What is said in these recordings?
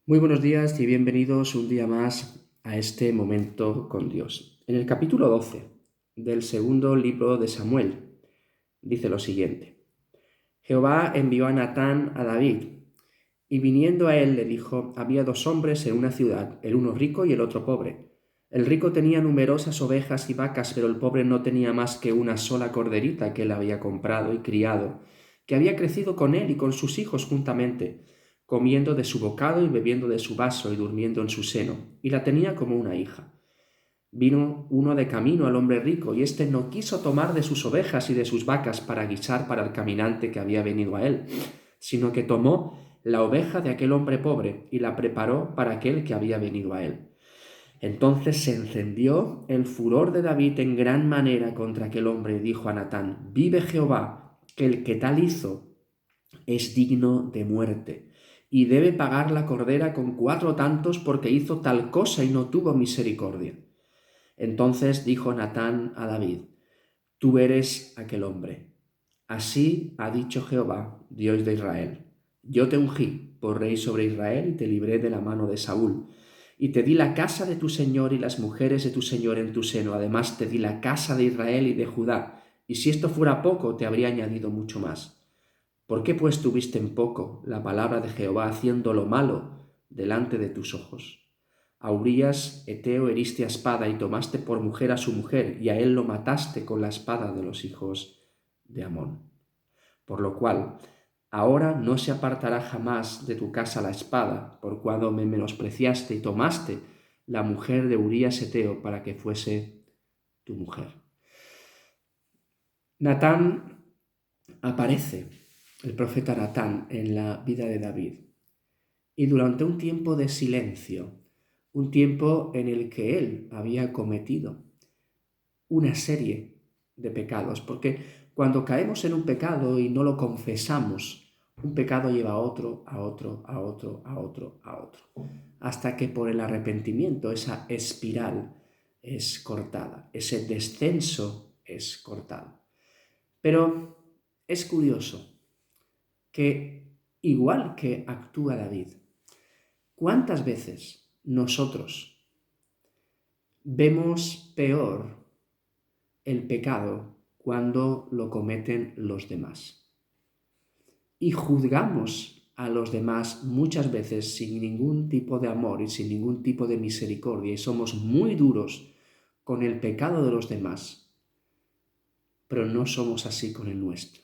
Muy buenos días y bienvenidos un día más a este momento con Dios. En el capítulo 12 del segundo libro de Samuel dice lo siguiente: Jehová envió a Natán a David, y viniendo a él le dijo: había dos hombres en una ciudad, el uno rico y el otro pobre. El rico tenía numerosas ovejas y vacas, pero el pobre no tenía más que una sola corderita que él había comprado y criado, que había crecido con él y con sus hijos juntamente, comiendo de su bocado y bebiendo de su vaso y durmiendo en su seno, y la tenía como una hija. Vino uno de camino al hombre rico, y éste no quiso tomar de sus ovejas y de sus vacas para guisar para el caminante que había venido a él, sino que tomó la oveja de aquel hombre pobre y la preparó para aquel que había venido a él. Entonces se encendió el furor de David en gran manera contra aquel hombre y dijo a Natán: vive Jehová, que el que tal hizo es digno de muerte, y debe pagar la cordera con 4 tantos porque hizo tal cosa y no tuvo misericordia. Entonces dijo Natán a David: tú eres aquel hombre. Así ha dicho Jehová, Dios de Israel: yo te ungí por rey sobre Israel y te libré de la mano de Saúl, y te di la casa de tu señor y las mujeres de tu señor en tu seno. Además te di la casa de Israel y de Judá, y si esto fuera poco, te habría añadido mucho más. ¿Por qué pues tuviste en poco la palabra de Jehová, haciendo lo malo delante de tus ojos? A Urías Eteo heriste a espada y tomaste por mujer a su mujer, y a él lo mataste con la espada de los hijos de Amón. Por lo cual, ahora no se apartará jamás de tu casa la espada, por cuando me menospreciaste y tomaste la mujer de Urías Eteo para que fuese tu mujer. Natán aparece, el profeta Natán, en la vida de David, y durante un tiempo de silencio, un tiempo en el que él había cometido una serie de pecados, porque cuando caemos en un pecado y no lo confesamos, un pecado lleva a otro, a otro, a otro, a otro, a otro, hasta que por el arrepentimiento esa espiral es cortada, ese descenso es cortado. Pero es curioso que, igual que actúa David, ¿cuántas veces nosotros vemos peor el pecado cuando lo cometen los demás? Y juzgamos a los demás muchas veces sin ningún tipo de amor y sin ningún tipo de misericordia, y somos muy duros con el pecado de los demás, pero no somos así con el nuestro.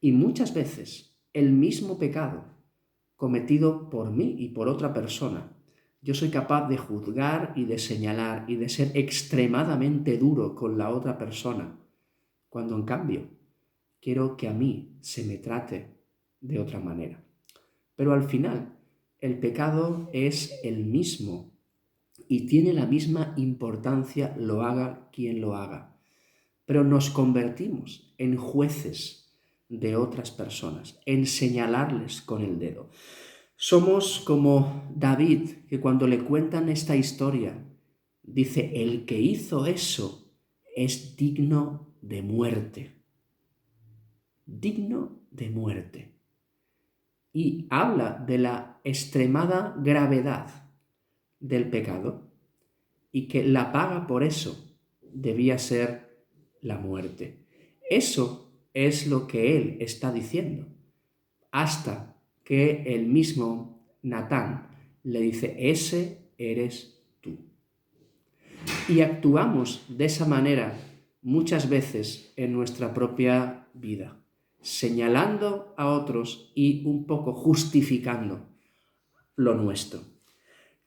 Y muchas veces el mismo pecado cometido por mí y por otra persona, yo soy capaz de juzgar y de señalar y de ser extremadamente duro con la otra persona, cuando en cambio quiero que a mí se me trate de otra manera. Pero al final, el pecado es el mismo y tiene la misma importancia, lo haga quien lo haga. Pero nos convertimos en jueces de otras personas, en señalarles con el dedo. Somos como David, que cuando le cuentan esta historia, dice: el que hizo eso es digno de muerte. Digno de muerte. Y habla de la extremada gravedad del pecado y que la paga por eso debía ser la muerte. Eso es lo que él está diciendo, hasta que el mismo Natán le dice: ese eres tú. Y actuamos de esa manera muchas veces en nuestra propia vida, señalando a otros y un poco justificando lo nuestro.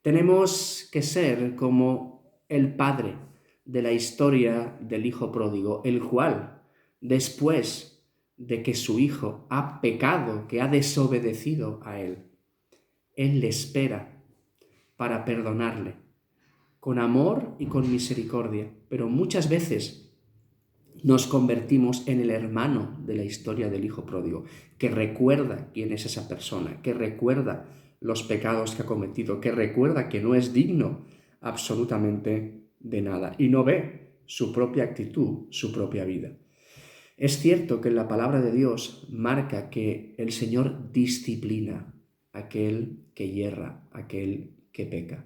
Tenemos que ser como el padre de la historia del hijo pródigo, el cual, después de que su hijo ha pecado, que ha desobedecido a él le espera para perdonarle, con amor y con misericordia. Pero muchas veces nos convertimos en el hermano de la historia del hijo pródigo, que recuerda quién es esa persona, que recuerda los pecados que ha cometido, que recuerda que no es digno absolutamente de nada y no ve su propia actitud, su propia vida. Es cierto que la palabra de Dios marca que el Señor disciplina, aquel que yerra, aquel que peca.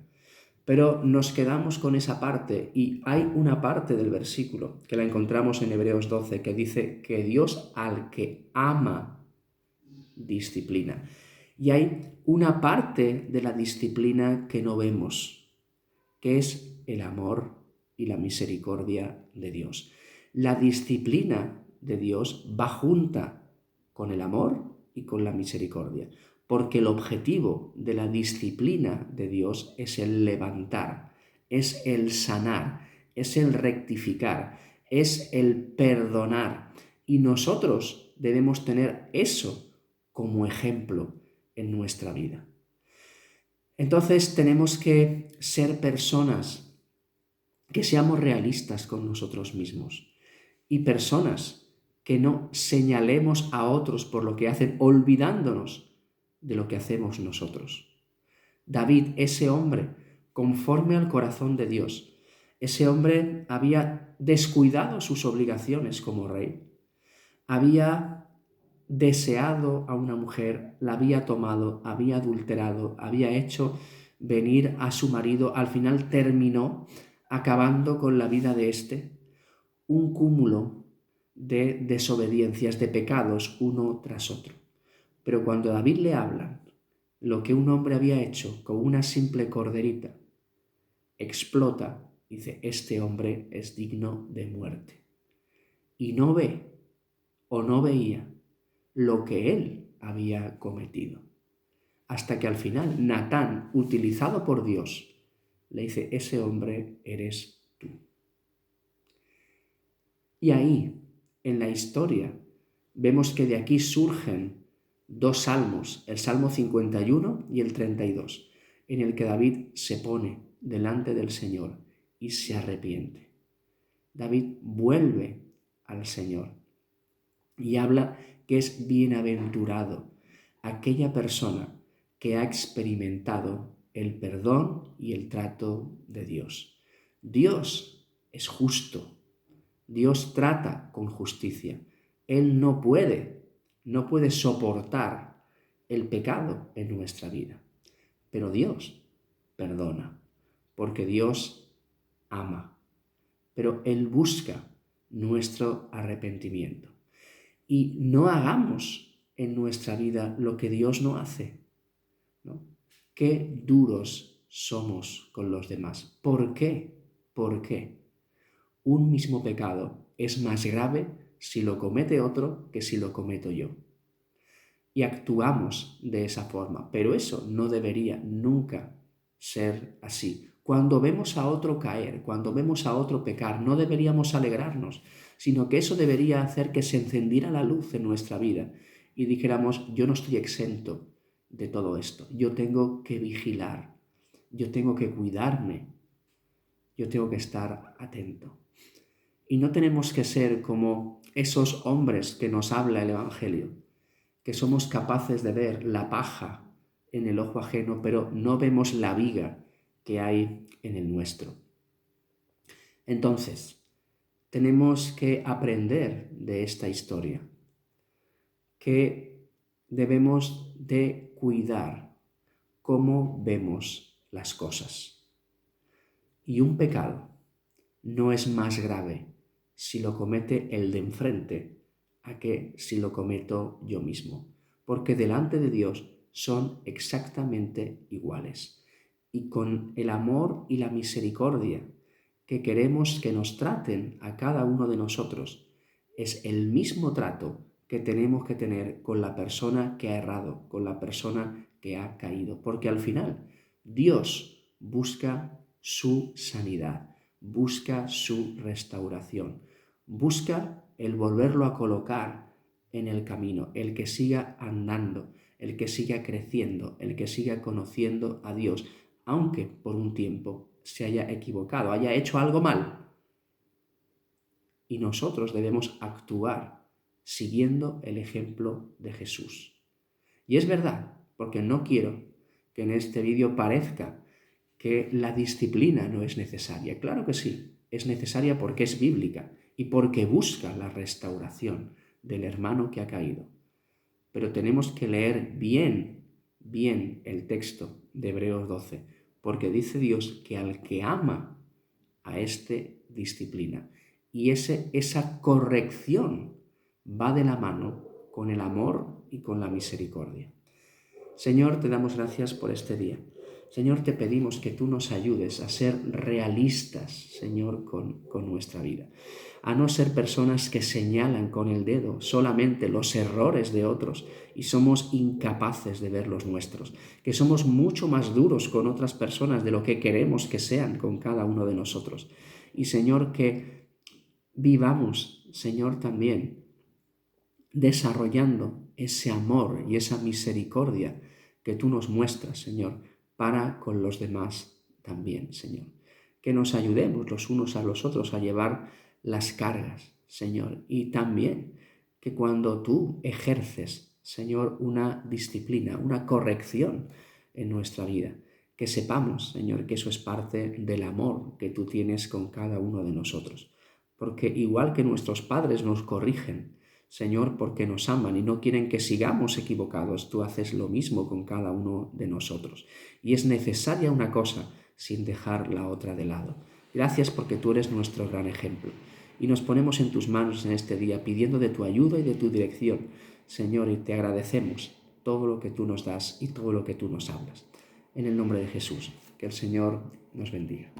Pero nos quedamos con esa parte y hay una parte del versículo que la encontramos en Hebreos 12 que dice que Dios al que ama disciplina. Y hay una parte de la disciplina que no vemos, que es el amor y la misericordia de Dios. La disciplina de Dios va junta con el amor y con la misericordia, porque el objetivo de la disciplina de Dios es el levantar, es el sanar, es el rectificar, es el perdonar. Y nosotros debemos tener eso como ejemplo en nuestra vida. Entonces tenemos que ser personas que seamos realistas con nosotros mismos y personas que no señalemos a otros por lo que hacen, olvidándonos de lo que hacemos nosotros. David, ese hombre, conforme al corazón de Dios, ese hombre había descuidado sus obligaciones como rey, había deseado a una mujer, la había tomado, había adulterado, había hecho venir a su marido, al final terminó acabando con la vida de éste, un cúmulo de desobediencias, de pecados uno tras otro. Pero cuando David le habla lo que un hombre había hecho con una simple corderita, explota, dice, este hombre es digno de muerte. Y no ve o no veía lo que él había cometido. Hasta que al final Natán, utilizado por Dios, le dice, ese hombre eres tú. Y ahí, en la historia, vemos que de aquí surgen dos salmos, el Salmo 51 y el 32, en el que David se pone delante del Señor y se arrepiente. David vuelve al Señor y habla que es bienaventurado aquella persona que ha experimentado el perdón y el trato de Dios. Dios es justo, Dios trata con justicia. Él no puede soportar el pecado en nuestra vida, pero Dios perdona, porque Dios ama, pero Él busca nuestro arrepentimiento. Y no hagamos en nuestra vida lo que Dios no hace, ¿no? Qué duros somos con los demás. ¿Por qué? ¿Por qué? Un mismo pecado es más grave si lo comete otro que si lo cometo yo. Y actuamos de esa forma, pero eso no debería nunca ser así. Cuando vemos a otro caer, cuando vemos a otro pecar, no deberíamos alegrarnos, sino que eso debería hacer que se encendiera la luz en nuestra vida y dijéramos, yo no estoy exento de todo esto, yo tengo que vigilar, yo tengo que cuidarme, yo tengo que estar atento. Y no tenemos que ser como esos hombres que nos habla el Evangelio, que somos capaces de ver la paja en el ojo ajeno, pero no vemos la viga que hay en el nuestro. Entonces, tenemos que aprender de esta historia, que debemos de cuidar cómo vemos las cosas. Y un pecado no es más grave si lo comete el de enfrente a que si lo cometo yo mismo, porque delante de Dios son exactamente iguales. Y con el amor y la misericordia que queremos que nos traten a cada uno de nosotros, es el mismo trato que tenemos que tener con la persona que ha errado, con la persona que ha caído, porque al final Dios busca su sanidad, busca su restauración, busca el volverlo a colocar en el camino, el que siga andando, el que siga creciendo, el que siga conociendo a Dios, aunque por un tiempo se haya equivocado, haya hecho algo mal. Y nosotros debemos actuar siguiendo el ejemplo de Jesús. Y es verdad, porque no quiero que en este vídeo parezca que la disciplina no es necesaria. Claro que sí, es necesaria porque es bíblica y porque busca la restauración del hermano que ha caído. Pero tenemos que leer bien bien el texto de Hebreos 12, porque dice Dios que al que ama, a este disciplina. Y esa corrección va de la mano con el amor y con la misericordia. Señor, te damos gracias por este día. Señor, te pedimos que tú nos ayudes a ser realistas, Señor, con nuestra vida. A no ser personas que señalan con el dedo solamente los errores de otros y somos incapaces de ver los nuestros. Que somos mucho más duros con otras personas de lo que queremos que sean con cada uno de nosotros. Y Señor, que vivamos, Señor, también desarrollando ese amor y esa misericordia que tú nos muestras, Señor, para con los demás también, Señor. Que nos ayudemos los unos a los otros a llevar las cargas, Señor, y también que cuando tú ejerces, Señor, una disciplina, una corrección en nuestra vida, que sepamos, Señor, que eso es parte del amor que tú tienes con cada uno de nosotros. Porque igual que nuestros padres nos corrigen, Señor, porque nos aman y no quieren que sigamos equivocados, tú haces lo mismo con cada uno de nosotros. Y es necesaria una cosa sin dejar la otra de lado. Gracias porque tú eres nuestro gran ejemplo. Y nos ponemos en tus manos en este día pidiendo de tu ayuda y de tu dirección, Señor, y te agradecemos todo lo que tú nos das y todo lo que tú nos hablas. En el nombre de Jesús, que el Señor nos bendiga.